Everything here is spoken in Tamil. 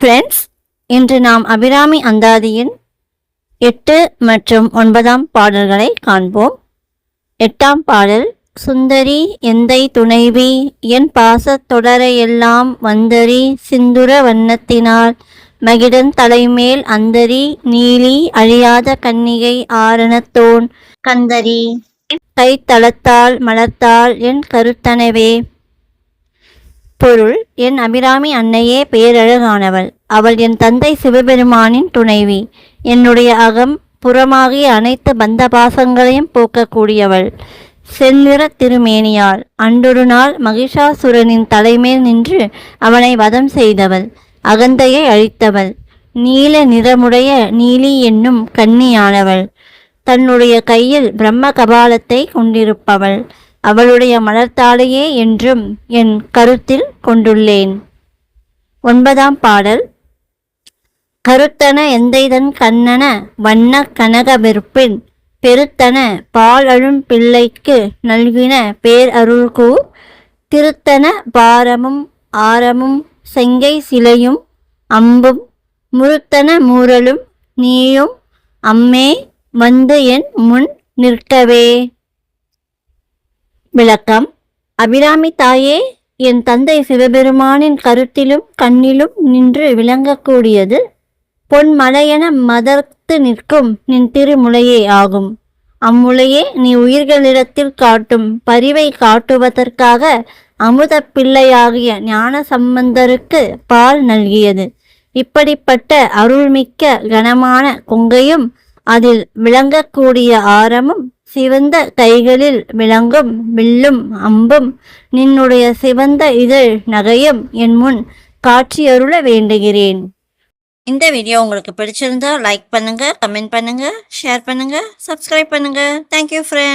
ஃப்ரெண்ட்ஸ், இன்று நாம் அபிராமி அந்தாதியின் 8 மற்றும் 9 பாடல்களை காண்போம். 8ஆம் பாடல். சுந்தரி எந்தை துணைவி என் பாசத் தொடரையெல்லாம் வந்தரி சிந்துர வண்ணத்தினால் மகிடன் தலைமேல் அந்தரி நீலி அழியாத கன்னிகை ஆரணத்தோன் கந்தரி கைத்தளத்தால் மலர்த்தாள் என் கருத்தனவே. பொருள்: என் அபிராமி அன்னையே பேரழகானவள். அவள் என் தந்தை சிவபெருமானின் துணைவி. என்னுடைய அகம் புறமாகிய அனைத்து பந்த பாசங்களையும் போக்கக்கூடியவள். செந்நிற திருமேனியாள். அன்றொரு நாள் மகிஷாசுரனின் தலைமேல் நின்று அவனை வதம் செய்தவள். அகந்தையை அழித்தவள். நீல நிறமுடைய நீலி என்னும் கன்னியானவள். தன்னுடைய கையில் பிரம்ம கபாலத்தை கொண்டிருப்பவள். அவளுடைய மலர்த்தாளையே என்றும் என் கருத்தில் கொண்டுள்ளேன். 9ஆம் பாடல். கருத்தன எந்தைதன் கண்ணன வண்ண கனக வெறுப்பின் பெருத்தன பாலழும் பிள்ளைக்கு நல்கின பேர் அருள்கூ திருத்தன பாரமும் ஆரமும் செங்கை சிலையும் அம்பும் முறுத்தன மூரலும் நீயும் அம்மே வந்து என் முன் நிற்கவே. விளக்கம்: அபிராமி தாயே, என் தந்தை சிவபெருமானின் கருத்திலும் கண்ணிலும் நின்று விளங்கக்கூடியது பொன்மலையென மதர்த்து நிற்கும் நின் திருமுலையே ஆகும். அம்முலையே நீ உயிர்களிடத்தில் காட்டும் பரிவை காட்டுவதற்காக அமுத பிள்ளையாகிய ஞான சம்பந்தருக்கு பால் நல்கியது. இப்படிப்பட்ட அருள்மிக்க கனமான கொங்கையும் அதில் விளங்கக்கூடிய ஆரமும் சிவந்த கைகளில் விளங்கும் வில்லும் அம்பும் நின்னுடைய சிவந்த இதழ் நகையும் என் முன் காட்சியருள வேண்டுகிறேன். இந்த வீடியோ உங்களுக்கு பிடிச்சிருந்தா லைக் பண்ணுங்க, கமெண்ட் பண்ணுங்க, ஷேர் பண்ணுங்க, சப்ஸ்கிரைப் பண்ணுங்க. Thank you friends.